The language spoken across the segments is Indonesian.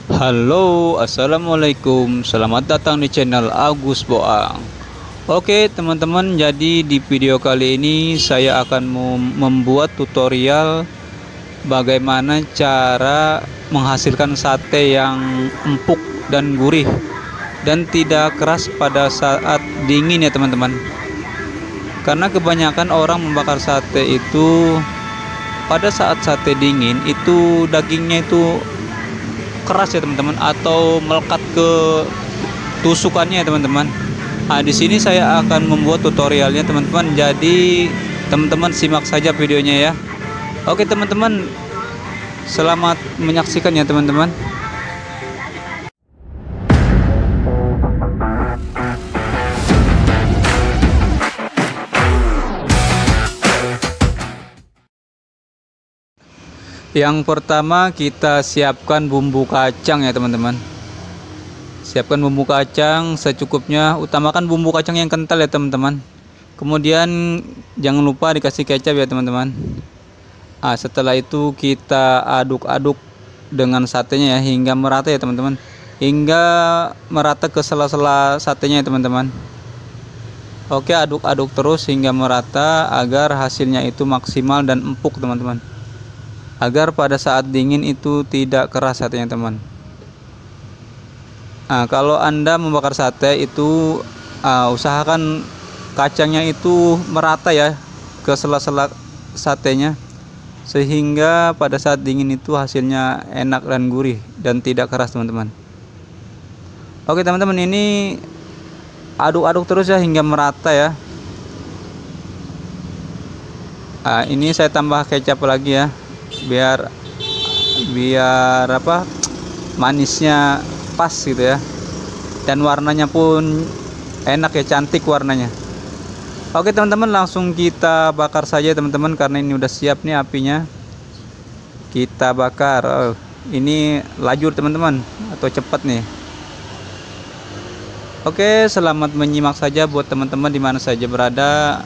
Halo, assalamualaikum. Selamat datang di channel Agus Boang. Oke, teman-teman, jadi di video kali ini saya akan membuat tutorial bagaimana cara menghasilkan sate yang empuk dan gurih dan tidak keras pada saat dingin ya teman-teman. Karena kebanyakan orang membakar sate itu pada saat sate dingin itu dagingnya itu keras ya teman-teman, atau melekat ke tusukannya ya teman-teman. Nah, di sini saya akan membuat tutorialnya teman-teman. Jadi teman-teman simak saja videonya ya. Oke teman-teman, selamat menyaksikan ya teman-teman. Yang pertama kita siapkan bumbu kacang ya teman-teman. Siapkan bumbu kacang secukupnya, utamakan bumbu kacang yang kental ya teman-teman. Kemudian jangan lupa dikasih kecap ya teman-teman. Nah, setelah itu kita aduk-aduk dengan satenya ya hingga merata ya teman-teman. Hingga merata ke sela-sela satenya ya teman-teman. Oke, aduk-aduk terus hingga merata agar hasilnya itu maksimal dan empuk teman-teman, agar pada saat dingin itu tidak keras satenya teman. Nah, kalau Anda membakar sate itu usahakan kacangnya itu merata ya ke sela-sela satenya, sehingga pada saat dingin itu hasilnya enak dan gurih dan tidak keras teman-teman. Oke teman-teman, ini aduk-aduk terus ya hingga merata ya. Nah, ini saya tambah kecap lagi ya, biar apa, manisnya pas gitu ya, dan warnanya pun enak ya, cantik warnanya. Oke teman-teman, langsung kita bakar saja teman-teman, karena ini udah siap nih apinya. Kita bakar. Ini lajur teman-teman, atau cepat nih. Oke, selamat menyimak saja buat teman-teman di mana saja berada.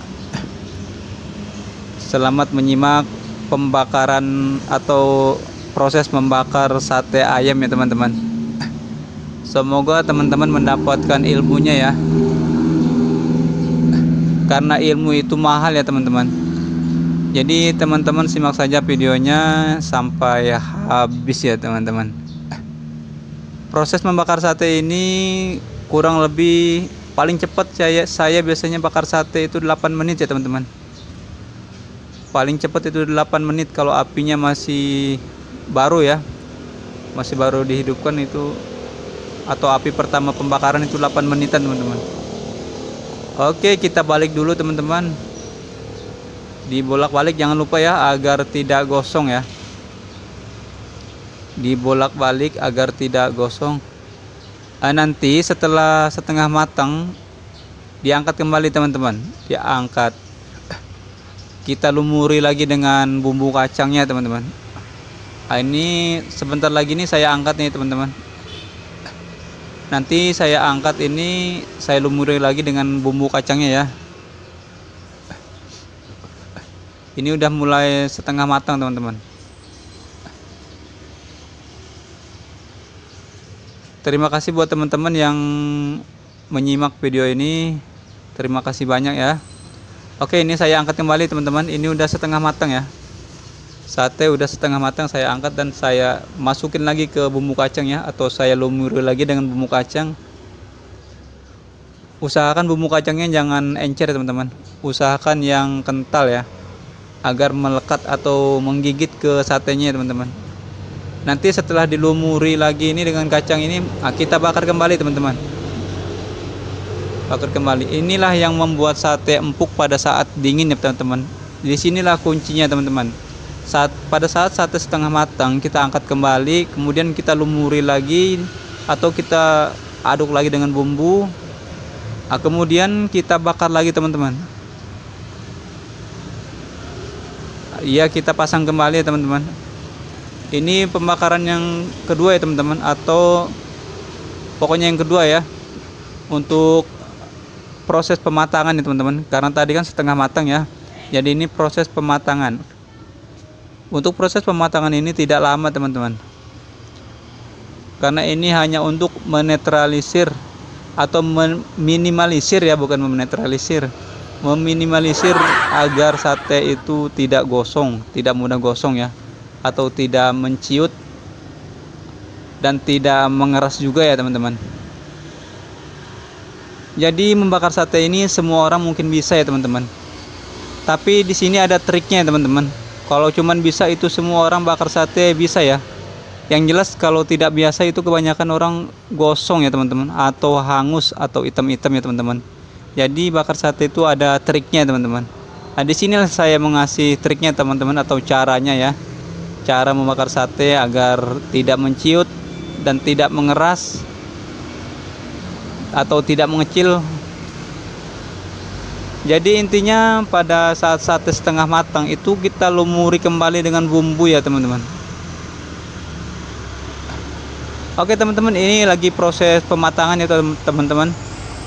Selamat menyimak pembakaran atau proses membakar sate ayam ya teman-teman. Semoga teman-teman mendapatkan ilmunya ya, karena ilmu itu mahal ya teman-teman. Jadi teman-teman simak saja videonya sampai habis ya teman-teman. Proses membakar sate ini kurang lebih paling cepat saya biasanya bakar sate itu 8 menit ya teman-teman. Paling cepat itu 8 menit kalau apinya masih baru ya, masih baru dihidupkan itu, atau api pertama pembakaran itu 8 menitan teman-teman. Oke, kita balik dulu teman-teman. Dibolak-balik jangan lupa ya, agar tidak gosong ya. Dibolak-balik agar tidak gosong. Nanti setelah setengah matang diangkat kembali teman-teman. Diangkat, kita lumuri lagi dengan bumbu kacangnya teman-teman. Ini sebentar lagi nih saya angkat nih teman-teman. Nanti saya angkat ini, saya lumuri lagi dengan bumbu kacangnya ya. Ini udah mulai setengah matang teman-teman. Terima kasih buat teman-teman yang menyimak video ini. Terima kasih banyak ya. Oke, ini saya angkat kembali teman-teman. Ini udah setengah matang ya. Sate udah setengah matang, saya angkat dan saya masukin lagi ke bumbu kacang ya, atau saya lumuri lagi dengan bumbu kacang. Usahakan bumbu kacangnya jangan encer teman-teman. Usahakan yang kental ya, agar melekat atau menggigit ke satenya teman-teman. Nanti setelah dilumuri lagi ini dengan kacang ini, kita bakar kembali teman-teman. Bakar kembali. Inilah yang membuat sate empuk pada saat dingin ya teman-teman. Disinilah kuncinya teman-teman. Pada saat sate setengah matang, kita angkat kembali, kemudian kita lumuri lagi atau kita aduk lagi dengan bumbu. Kemudian kita bakar lagi teman-teman. Iya, kita pasang kembali ya teman-teman. Ini pembakaran yang kedua ya teman-teman, atau pokoknya yang kedua ya, untuk proses pematangan ya teman-teman. Karena tadi kan setengah matang ya, jadi ini proses pematangan. Untuk proses pematangan ini tidak lama teman-teman. karena ini hanya untuk menetralisir atau meminimalisir ya, bukan menetralisir, meminimalisir agar sate itu tidak gosong, tidak mudah gosong ya, atau tidak menciut dan tidak mengeras juga ya teman-teman. Jadi membakar sate ini semua orang mungkin bisa ya teman-teman, tapi di sini ada triknya ya teman-teman. Kalau cuman bisa itu semua orang bakar sate bisa ya. Yang jelas kalau tidak biasa itu kebanyakan orang gosong ya teman-teman, atau hangus atau hitam-hitam ya teman-teman. Jadi bakar sate itu ada triknya teman-teman. Nah di sini saya mengasih triknya teman-teman, atau caranya ya. Cara membakar sate agar tidak menciut dan tidak mengeras atau tidak mengecil. Jadi intinya pada saat sate setengah matang itu kita lumuri kembali dengan bumbu ya teman-teman. Oke teman-teman, ini lagi proses pematangan ya teman-teman.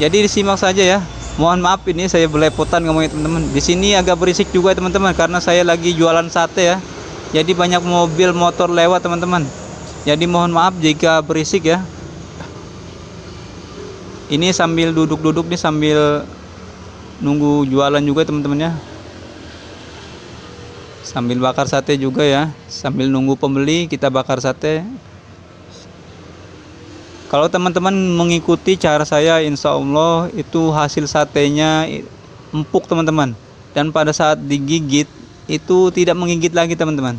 Jadi disimak saja ya. Mohon maaf ini saya belepotan ngomongnya teman-teman. Di sini agak berisik juga teman-teman karena saya lagi jualan sate ya. Jadi banyak mobil motor lewat teman-teman. Jadi mohon maaf jika berisik ya. Ini sambil duduk-duduk nih, sambil nunggu jualan juga teman-teman ya. Sambil bakar sate juga ya. Sambil nunggu pembeli kita bakar sate. Kalau teman-teman mengikuti cara saya, insya Allah itu hasil satenya empuk teman-teman. Dan pada saat digigit itu tidak menggigit lagi teman-teman.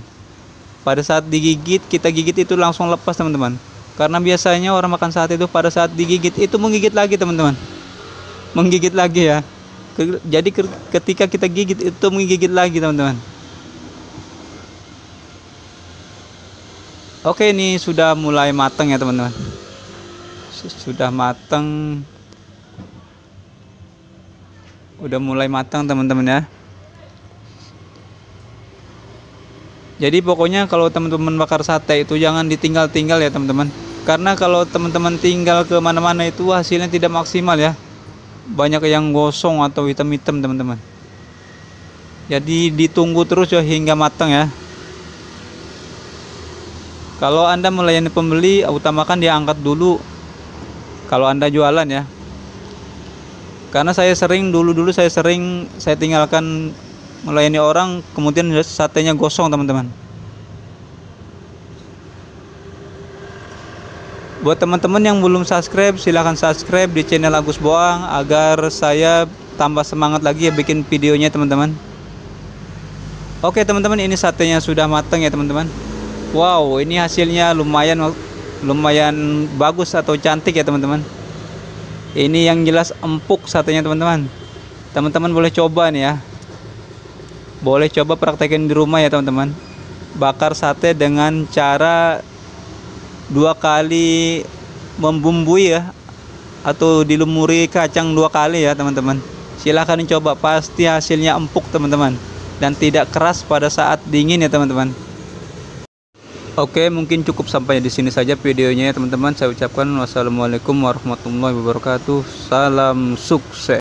Pada saat digigit, kita gigit itu langsung lepas teman-teman. Karena biasanya orang makan sate itu pada saat digigit itu menggigit lagi teman-teman. Menggigit lagi ya. Jadi ketika kita gigit itu menggigit lagi teman-teman. Oke, ini sudah mulai matang ya teman-teman. Sudah matang, udah mulai matang teman-teman ya. Jadi pokoknya kalau teman-teman bakar sate itu jangan ditinggal-tinggal ya teman-teman, karena kalau teman-teman tinggal ke mana-mana itu hasilnya tidak maksimal ya, banyak yang gosong atau hitam-hitam teman-teman. Jadi ditunggu terus ya hingga matang ya. Kalau Anda melayani pembeli, utamakan dia angkat dulu kalau Anda jualan ya. Karena saya sering dulu saya tinggalkan melayani orang, kemudian satenya gosong teman-teman. Buat teman-teman yang belum subscribe, silahkan subscribe di channel Agus Boang agar saya tambah semangat lagi ya bikin videonya teman-teman. Oke teman-teman, ini satenya sudah matang ya teman-teman. Wow, ini hasilnya lumayan bagus atau cantik ya teman-teman. Ini yang jelas empuk satenya teman-teman. Teman-teman boleh coba nih ya. Boleh coba praktekin di rumah ya teman-teman. Bakar sate dengan cara 2 kali membumbui ya, atau dilumuri kacang 2 kali ya teman-teman. Silahkan dicoba, pasti hasilnya empuk teman-teman, dan tidak keras pada saat dingin ya teman-teman. Oke, mungkin cukup sampai di sini saja videonya ya teman-teman. Saya ucapkan wassalamualaikum warahmatullahi wabarakatuh. Salam sukses.